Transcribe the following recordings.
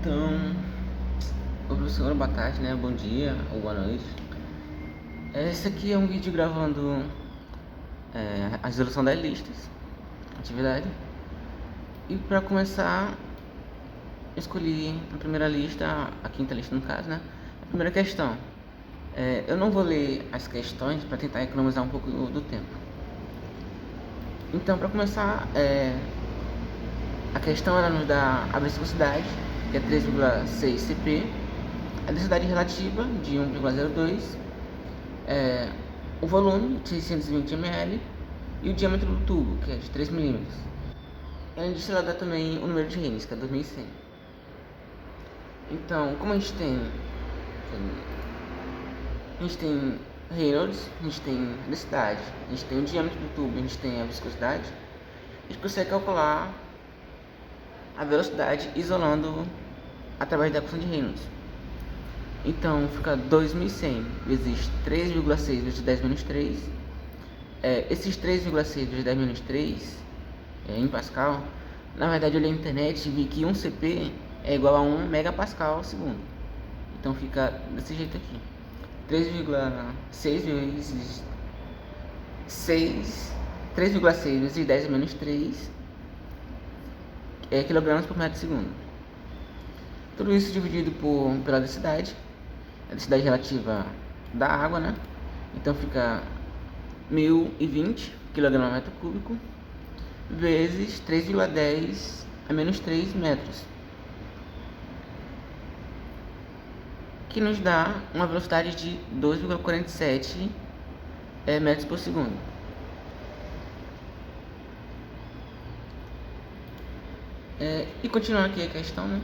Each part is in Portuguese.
Então, o professor, boa tarde, né? Bom dia ou boa noite. Esse aqui é um vídeo gravando a resolução das listas, atividade. E para começar, eu escolhi a primeira lista, a quinta lista no caso, né? A primeira questão. Eu não vou ler as questões para tentar economizar um pouco do tempo. Então, para começar, a questão ela nos dá a velocidade, que é 3,6 cp, a densidade relativa de 1,02, o volume de 620 ml e o diâmetro do tubo, que é de 3 mm. Além disso, ela dá também o número de Reynolds, que é 2100. Então, como a gente tem Reynolds, a gente tem a densidade, a gente tem o diâmetro do tubo, a gente tem a viscosidade, a gente consegue calcular a velocidade isolando através da equação de Reynolds. Então fica 2100 vezes 3,6 vezes 10 menos 3. Esses 3,6 vezes 10 menos 3 em Pascal. Na verdade eu olhei na internet e vi que 1 cp é igual a 1 megapascal ao segundo. Então fica desse jeito aqui. 3,6 vezes 3,6 vezes 10 menos 3 quilogramas por metro segundo. Tudo isso dividido pela densidade, a densidade relativa da água, né? Então fica 1020 kg por metro cúbico vezes 3,10 a menos 3 metros, que nos dá uma velocidade de 2,47 metros por segundo. E continuando aqui a questão, né?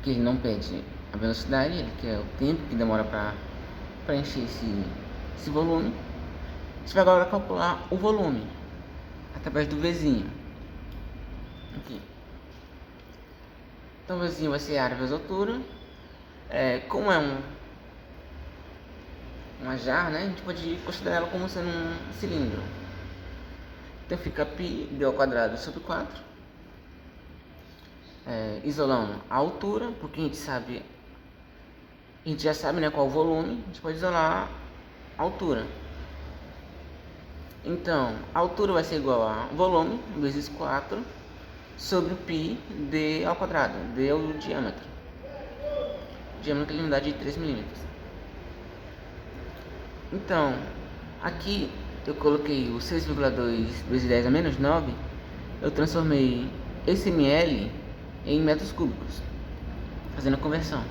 Que ele não pede a velocidade, ele quer o tempo que demora para encher esse volume. A gente vai agora calcular o volume através do Vzinho. Aqui. Então o Vzinho vai ser a área vezes a altura. Como é uma jarra, né? A gente pode considerar ela como sendo um cilindro. Então fica πd ao quadrado sobre 4. Isolando a altura, porque a gente já sabe, né, qual o volume, a gente pode isolar a altura. Então, a altura vai ser igual a volume vezes 4 sobre π d ao quadrado. D é o diâmetro. O diâmetro é a unidade de 3 mm. Então, aqui eu coloquei o 6,2 vezes 10 a menos 9. Eu transformei esse ml em metros cúbicos, fazendo a conversão.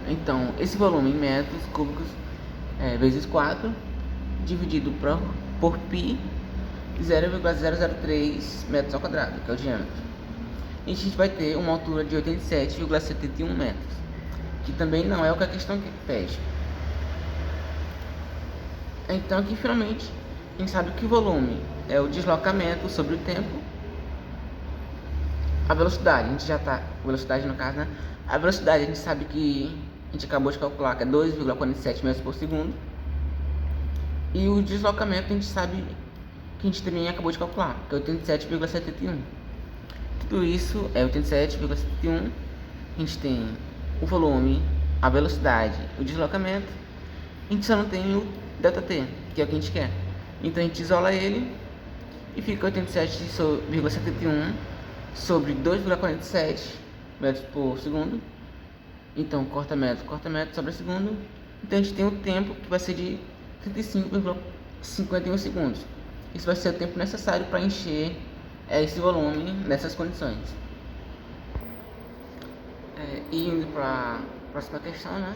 Então, esse volume em metros cúbicos vezes 4 dividido por π, 0,003 metros ao quadrado, que é o diâmetro. E a gente vai ter uma altura de 87,71 metros, que também não é o que a questão pede. Então aqui finalmente a gente sabe que o volume é o deslocamento sobre o tempo. A velocidade, a gente já tá, velocidade no caso, né? A velocidade a gente sabe que a gente acabou de calcular, que é 2,47 metros por segundo. E o deslocamento a gente sabe que a gente também acabou de calcular, que é 87,71. Tudo isso é 87,71. A gente tem o volume, a velocidade, o deslocamento. A gente só não tem o ΔT, que é o que a gente quer. Então a gente isola ele e fica 87,71 sobre 2,47 metros por segundo. Então corta metro sobre segundo. Então a gente tem o tempo que vai ser de 35,51 segundos. Isso vai ser o tempo necessário para encher esse volume nessas condições. E indo para a próxima questão, né?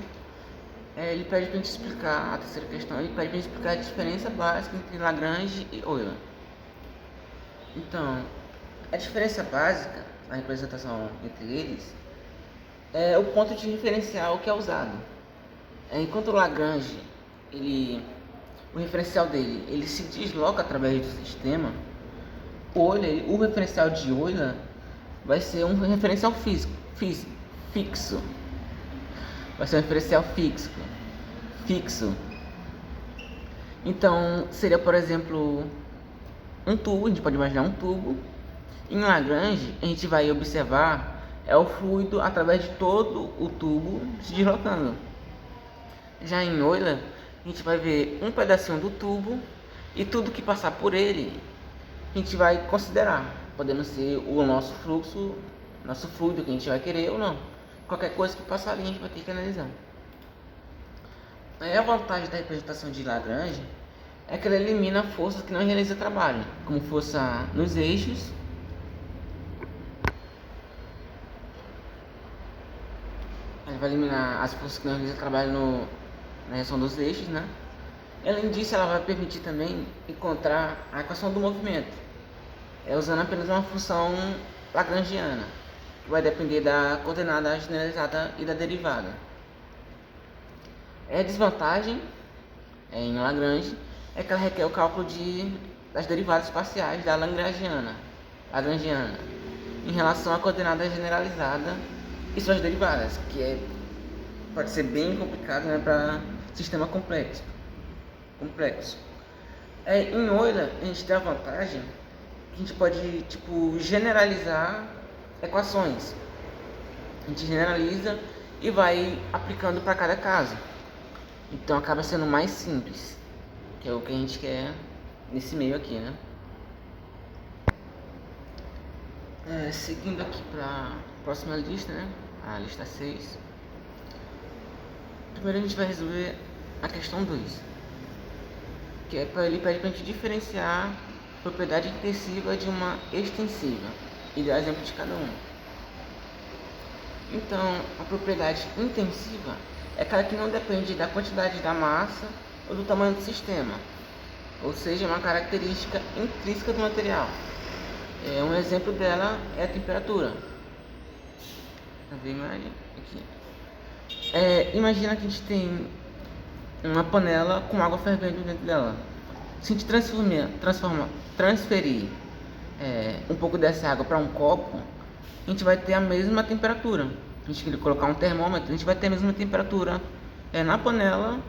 Ele pede para a gente explicar a terceira questão. Ele pede para a gente explicar a diferença básica entre Lagrange e Euler. Então, a diferença básica, a representação entre eles, é o ponto de referencial que é usado. Enquanto o Lagrange, o referencial dele, ele se desloca através do sistema, o referencial de Euler vai ser um referencial fixo. Vai ser um referencial fixo. Então, seria, por exemplo, um tubo. A gente pode imaginar um tubo. Em Lagrange, a gente vai observar é o fluido através de todo o tubo se deslocando. Já em Euler, a gente vai ver um pedacinho do tubo e tudo que passar por ele a gente vai considerar, podendo ser o nosso fluxo, nosso fluido que a gente vai querer ou não. Qualquer coisa que passar ali a gente vai ter que analisar. A vantagem da representação de Lagrange é que ela elimina forças que não realizam trabalho, como força nos eixos, ela vai eliminar as forças que não realizam trabalho na reação dos eixos, né? Além disso, ela vai permitir também encontrar a equação do movimento, usando apenas uma função lagrangiana, que vai depender da coordenada generalizada e da derivada. A desvantagem em Lagrange é que ela requer o cálculo das derivadas parciais da lagrangiana em relação à coordenada generalizada e suas derivadas, que pode ser bem complicado, né, para sistema complexo. Em Euler a gente tem a vantagem que a gente pode generalizar equações. A gente generaliza e vai aplicando para cada caso. Então acaba sendo mais simples, que é o que a gente quer nesse meio aqui, né? Seguindo aqui para a próxima lista, né? A lista 6. Primeiro a gente vai resolver a questão 2, que ele pede para a gente diferenciar a propriedade intensiva de uma extensiva e dar exemplo de cada uma. Então, a propriedade intensiva é aquela que não depende da quantidade da massa ou do tamanho do sistema, ou seja, uma característica intrínseca do material. Um exemplo dela é a temperatura. Imagina que a gente tem uma panela com água fervendo dentro dela. Se a gente transferir um pouco dessa água para um copo, a gente vai ter a mesma temperatura. A gente colocar um termômetro, a gente vai ter a mesma temperatura na panela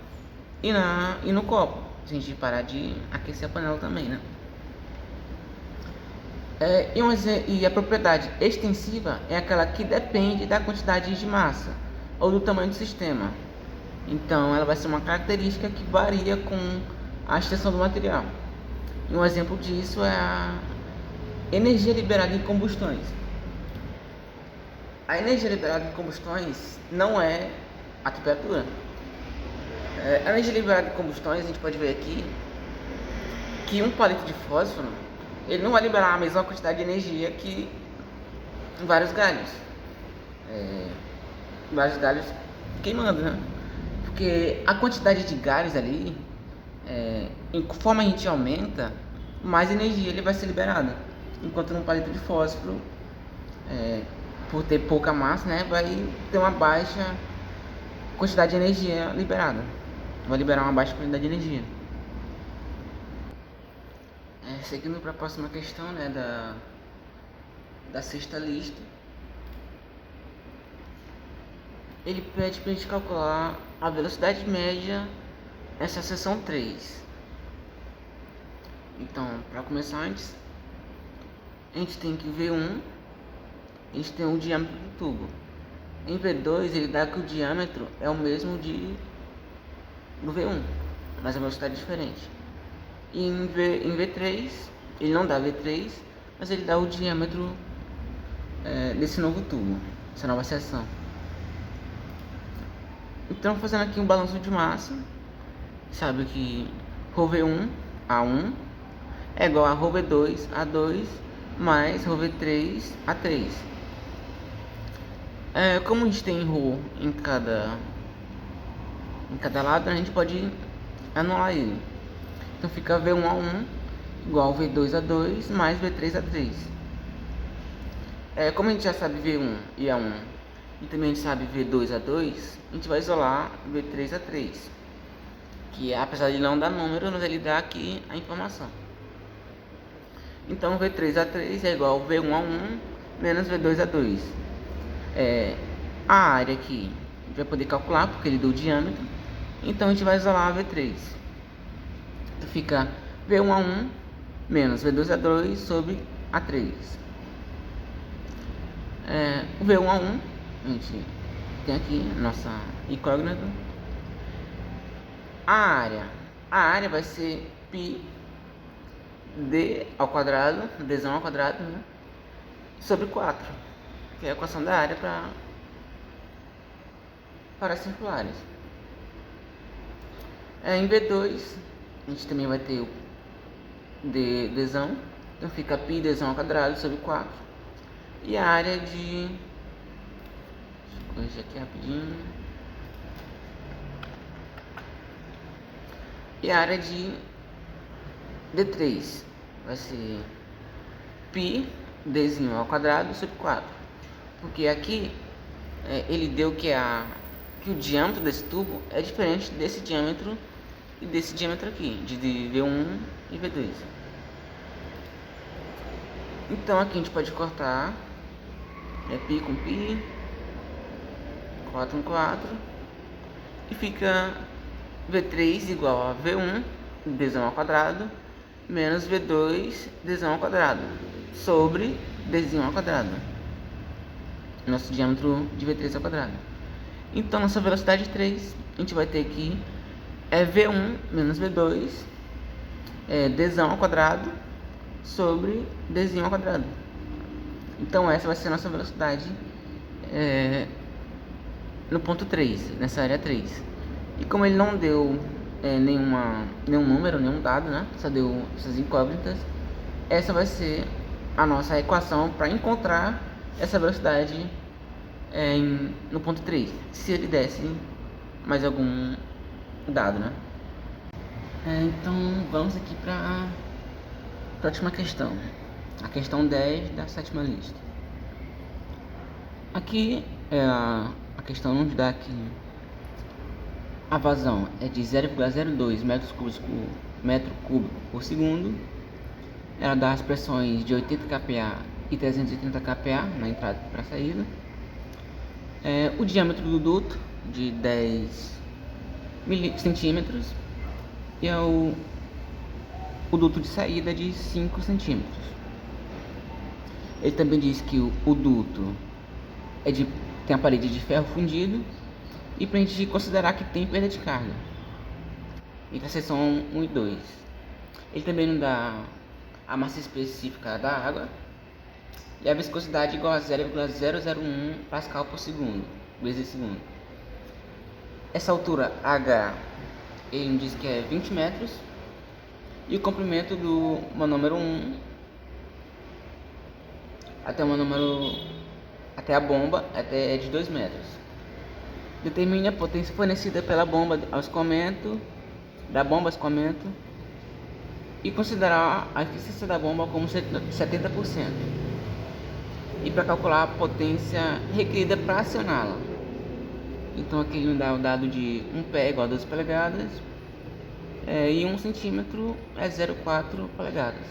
e no copo. Se a gente parar de aquecer a panela também, né? E a propriedade extensiva é aquela que depende da quantidade de massa ou do tamanho do sistema. Então, ela vai ser uma característica que varia com a extensão do material. E um exemplo disso é a energia liberada em combustões. A energia liberada em combustões não é a temperatura. A energia liberada em combustões, a gente pode ver aqui que um palito de fósforo ele não vai liberar a mesma quantidade de energia que vários galhos. Vários galhos queimando, né? Porque a quantidade de galhos ali, conforme a gente aumenta, mais energia ele vai ser liberada. Enquanto num palito de fósforo, por ter pouca massa, né, vai ter uma baixa quantidade de energia liberada. Vai liberar uma baixa quantidade de energia. Seguindo para a próxima questão, né, da sexta lista, ele pede para a gente calcular a velocidade média nessa seção 3. Então, para começar antes, a gente tem que V1, a gente tem o diâmetro do tubo. Em V2 ele dá que o diâmetro é o mesmo do V1, mas a velocidade é diferente. E em V3 ele não dá V3, mas ele dá o diâmetro desse novo tubo, essa nova seção. Então, fazendo aqui um balanço de massa, sabe que ρV1 A1 é igual a ρV2 A2 mais ρV3 A3. Como a gente tem ρ em cada lado, a gente pode anular ele. Então fica V1 A1 igual a V2 A2 mais V3 A3. Como a gente já sabe V1 e A1 e também a gente sabe V2 A2, a gente vai isolar V3 A3, que apesar de não dar número, mas ele dá aqui a informação. Então V3 A3 é igual a V1 A1 menos V2 A2. A área aqui a gente vai poder calcular porque ele deu o diâmetro, então a gente vai isolar a V3. Então fica V1 A1 menos V2 A2 sobre A3. O V1 a 1, a gente tem aqui nossa incógnita. A área vai ser π d ao quadrado, dzão ao quadrado, né, sobre 4, que é a equação da área para circulares. Em V2 a gente também vai ter o dzão, então fica π dzão ao quadrado sobre 4, e a área de, deixa eu corrigir aqui rapidinho, e a área de D3 vai ser π dzinho ao quadrado sobre 4, porque aqui ele deu que o diâmetro desse tubo é diferente desse diâmetro e desse diâmetro aqui, de V1 e V2. Então aqui a gente pode cortar π com π, 4 com 4, e fica V3 igual a V1 dzão ao quadrado menos V2 dzão ao quadrado sobre dzinho ao quadrado, nosso diâmetro de V3 ao quadrado. Então nossa velocidade 3 a gente vai ter aqui V1 menos V2 dzão ao quadrado sobre dzinho ao quadrado. Então essa vai ser a nossa velocidade no ponto 3, nessa área 3. E como ele não deu nenhum número, nenhum dado, né, só deu essas incógnitas, essa vai ser a nossa equação para encontrar essa velocidade no ponto 3, se ele desse mais algum dado, né? Então vamos aqui para a próxima questão, a questão 10 da sétima lista. Aqui a questão nos dá que a vazão é de 0,02 metros cúbicos por metro cúbico por segundo. Ela dá as pressões de 80 kPa e 330 kPa na entrada e para a saída. O diâmetro do duto de 10 centímetros e o duto de saída de 5 centímetros. Ele também diz que o duto tem a parede de ferro fundido, e para a gente considerar que tem perda de carga entre a seção 1 e 2. Ele também nos dá a massa específica da água e a viscosidade igual a 0,001 Pascal por segundo, vezes segundo. Essa altura H, ele diz que é 20 metros, e o comprimento do manômero 1 até a bomba é de 2 metros. Determine a potência fornecida pela bomba ao escoamento, e considerar a eficiência da bomba como 70%. E para calcular a potência requerida para acioná-la. Então aqui ele nos dá o dado de 1 pé igual a 12 polegadas, e 1 centímetro é 0,4 polegadas.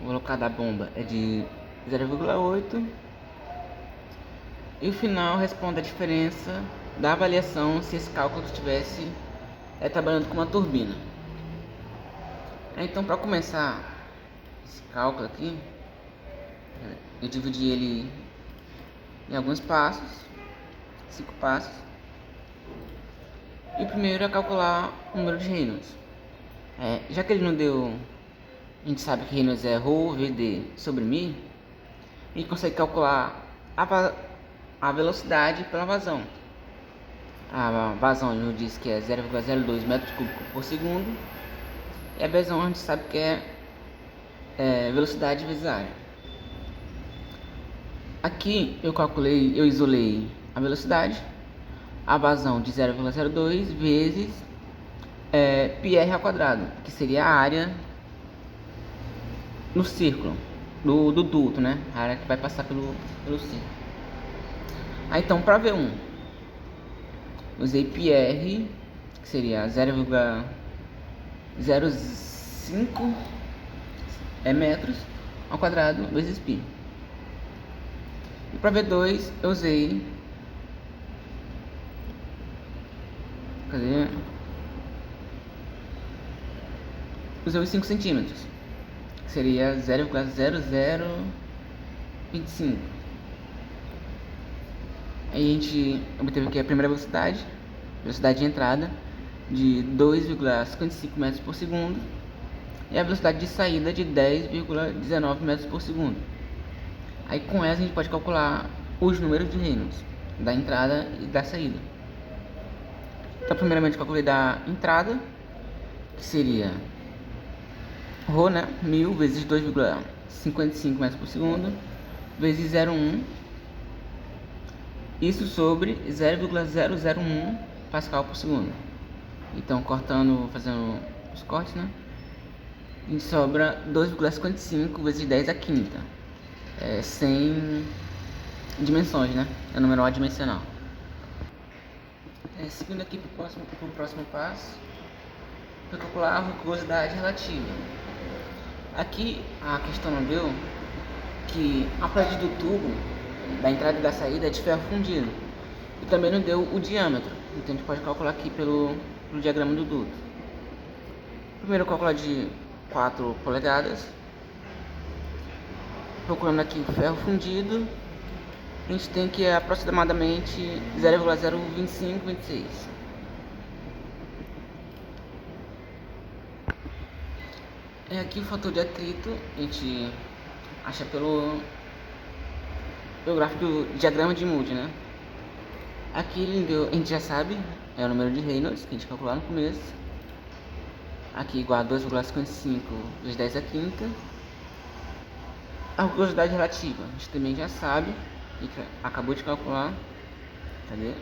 O local da bomba é de 0,8. E o final responde a diferença da avaliação se esse cálculo estivesse trabalhando com uma turbina. Então, para começar esse cálculo aqui, eu dividi ele em alguns passos, 5 passos. E o primeiro é calcular o número de Reynolds. Já que ele não deu, a gente sabe que Reynolds é ρ VD sobre μ, a gente consegue calcular a velocidade pela vazão. A vazão nos diz que é 0,02 metros cúbicos por segundo, e a vazão a gente sabe que é velocidade vezes área. Aqui eu isolei a velocidade, a vazão de 0,02 vezes πr ao quadrado, que seria a área no círculo do duto, né? A área que vai passar pelo círculo. Então, para V1, usei πr, que seria 0,05 metros ao quadrado vezes π. E para V2 eu usei os 5 centímetros, que seria 0,001 25. Aí a gente obteve aqui a primeira velocidade de entrada de 2,55 metros por segundo e a velocidade de saída de 10,19 metros por segundo. Aí com essa a gente pode calcular os números de Reynolds da entrada e da saída. Então primeiramente calculei da entrada, que seria ρ, né, 1000 vezes 2,55 metros por segundo vezes 0,1, isso sobre 0,001 pascal por segundo. Então fazendo os cortes, né, a gente sobra 2,55 vezes 10 à quinta, sem dimensões, né, é numeral adimensional. Seguindo aqui para o próximo passo, para calcular a rugosidade relativa. Aqui a questão não deu que a parede do tubo da entrada e da saída é de ferro fundido e também não deu o diâmetro, então a gente pode calcular aqui pelo diagrama do duto. Primeiro calcular de 4 polegadas, procurando aqui o ferro fundido, a gente tem que aproximadamente 0,02526. Aqui o fator de atrito a gente acha pelo gráfico do diagrama de Moody, né? Aqui ele deu, a gente já sabe, é o número de Reynolds que a gente calculou no começo. Aqui igual a 2,55 vezes 10 à quinta. A rugosidade relativa a gente também já sabe, a gente acabou de calcular. Cadê?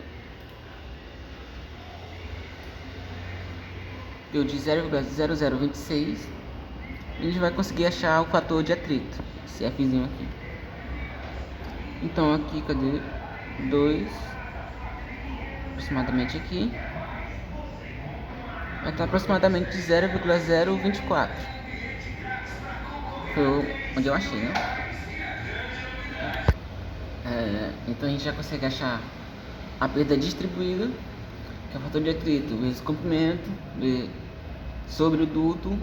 Deu de 0,0026. A gente vai conseguir achar o fator de atrito, esse Fzinho aqui. Então aqui, cadê? 2, aproximadamente aqui, vai estar aproximadamente de 0,024. Foi onde eu achei, né? Então a gente já consegue achar a perda distribuída, que é o fator de atrito vezes comprimento sobre o duto,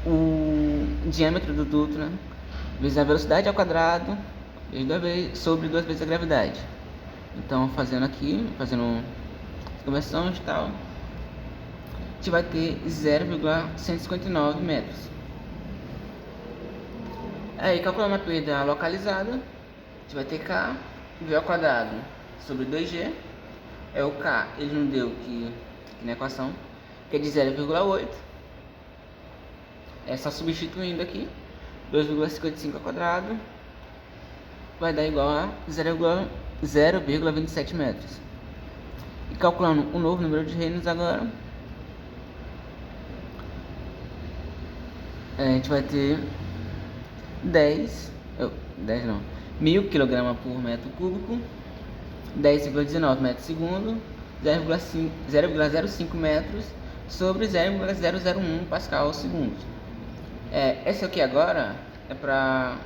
o diâmetro do duto, né, vezes a velocidade ao quadrado sobre 2 vezes a gravidade. Então fazendo as conversões e tal, a gente vai ter 0,159 metros. Aí calculando a perda localizada, a gente vai ter K V ao quadrado sobre 2G. O K ele não deu aqui na equação, que é de 0,8. Só substituindo aqui, 2,55 ao quadrado vai dar igual a 0,27 metros. E calculando o novo número de Reynolds agora, a gente vai ter 1000 kg por metro cúbico, 10,19 metros segundo, 0,05 metros sobre 0,001 pascal ao segundo. Esse aqui agora é para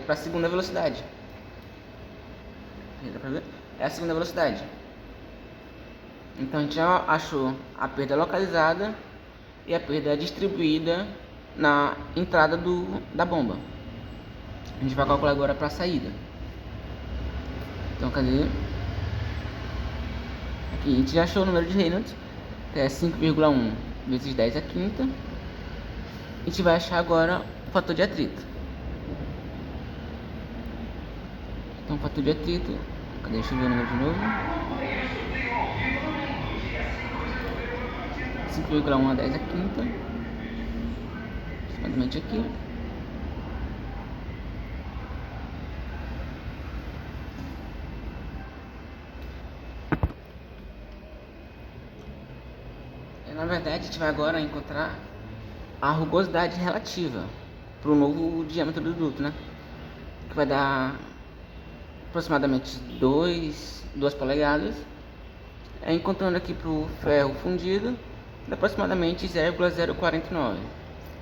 a segunda velocidade. Dá pra ver? É a segunda velocidade. Então a gente já achou a perda localizada e a perda distribuída na entrada da bomba. A gente vai calcular agora para a saída. Então cadê? Aqui a gente já achou o número de Reynolds, que é 5,1 vezes 10 à quinta. A gente vai achar agora o fator de atrito. Então o fator de atrito, cadê? Deixa eu ver o número de novo. 5,1 a 10 à quinta, aproximadamente aqui. Na verdade, a gente vai agora encontrar a rugosidade relativa para o novo diâmetro do duto, né? Que vai dar aproximadamente 2 polegadas. Encontrando aqui para o ferro fundido, dá aproximadamente 0,049.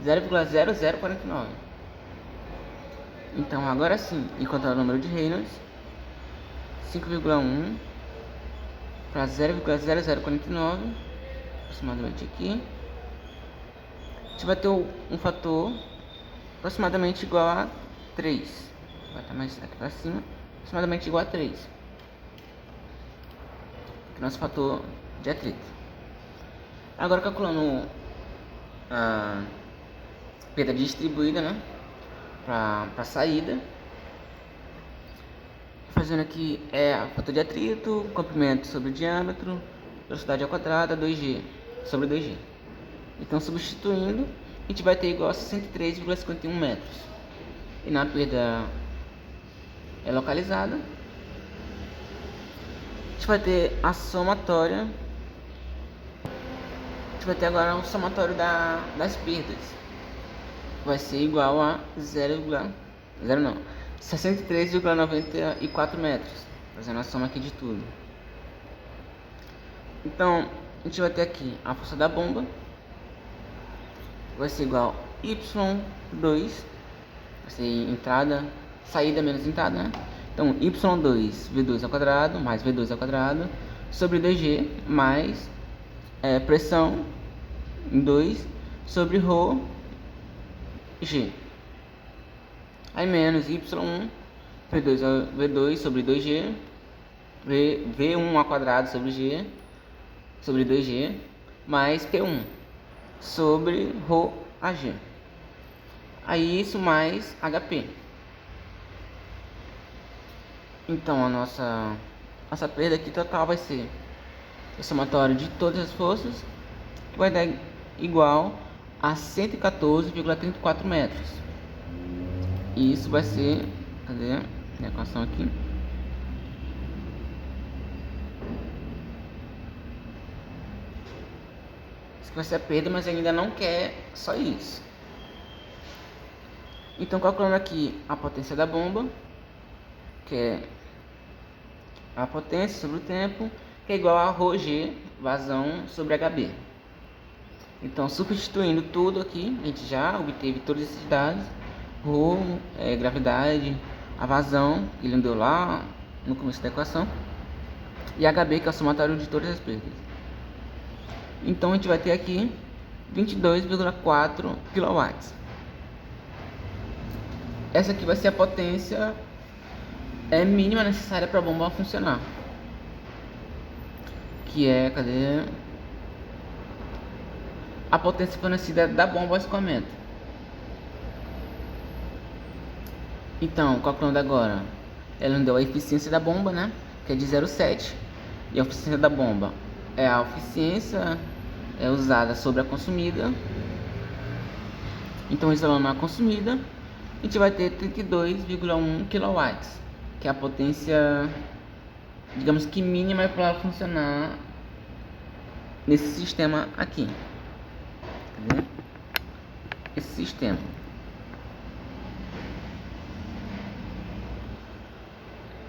0,0049. Então agora sim, encontrar o número de Reynolds, 5,1 para 0,0049, aproximadamente aqui. A gente vai ter um fator aproximadamente igual a 3. vai estar mais aqui para cima, aproximadamente igual a 3. Aqui é o nosso fator de atrito. Agora calculando a perda distribuída, né, para saída, fazendo aqui o fator de atrito, comprimento sobre o diâmetro, velocidade ao quadrado, 2G sobre 2G. Então, substituindo, a gente vai ter igual a 63,51 metros. E na perda localizada, a gente vai ter a somatória. A gente vai ter agora o somatório das perdas. Vai ser igual a 63,94 metros. Fazendo a soma aqui de tudo. Então, a gente vai ter aqui a força da bomba. Vai ser igual a Y2. Vai ser entrada, saída menos entrada, né? Então, Y2, V2 ao quadrado, mais V2 ao quadrado, sobre 2G, mais pressão em 2 sobre ρ G. Aí menos Y1, V2 sobre 2G, V1 ao quadrado sobre G, sobre 2G, mais P1 sobre ρ AG. Aí isso mais HP. Então a nossa perda aqui total vai ser o somatório de todas as forças, que vai dar igual a 114,34 metros. E isso vai ser, cadê a equação aqui? Isso vai ser a perda, mas ainda não quer só isso. Então, calculando aqui a potência da bomba, que é a potência sobre o tempo, que é igual a ρg, vazão, sobre HB. Então, substituindo tudo aqui, a gente já obteve todos esses dados. Ρ, gravidade, a vazão, que ele deu lá no começo da equação, e HB, que é o somatório de todas as perdas. Então, a gente vai ter aqui 22,4 kW. Essa aqui vai ser a potência mínima necessária para a bomba funcionar. Que é, cadê? A potência fornecida da bomba ao escoamento. Então, calculando agora, ela nos deu a eficiência da bomba, né? Que é de 0,7. E a eficiência da bomba é a eficiência usada sobre a consumida. Então, isolando a consumida, a gente vai ter 32,1 kW, que é a potência, digamos que mínima para ela funcionar nesse sistema aqui. Tá vendo? Esse sistema.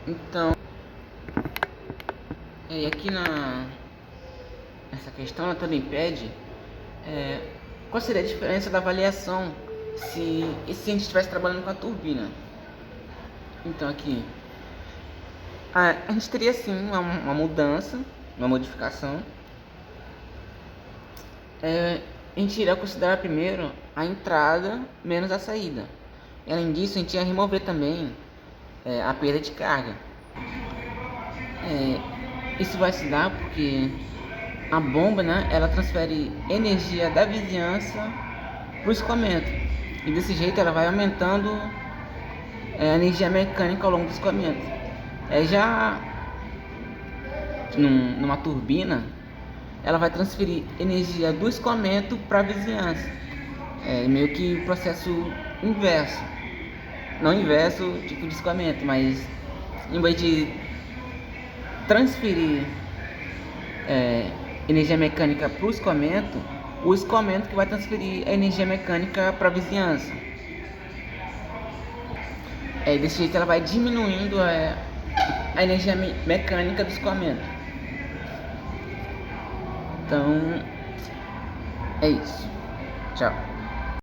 Então, e aqui nessa questão ela também pede qual seria a diferença da avaliação se a gente estivesse trabalhando com a turbina. Então aqui a gente teria sim uma mudança, uma modificação. A gente irá considerar primeiro a entrada menos a saída. E, além disso, a gente ia remover também a perda de carga. Isso vai se dar porque a bomba, né, ela transfere energia da vizinhança para o escoamento, e desse jeito ela vai aumentando a energia mecânica ao longo do escoamento. Já numa turbina, ela vai transferir energia do escoamento para a vizinhança. Meio que o processo inverso. Não inverso, tipo de escoamento, mas em vez de transferir energia mecânica para o escoamento que vai transferir a energia mecânica para a vizinhança. Desse jeito ela vai diminuindo a energia mecânica do escoamento. Então, é isso. Tchau.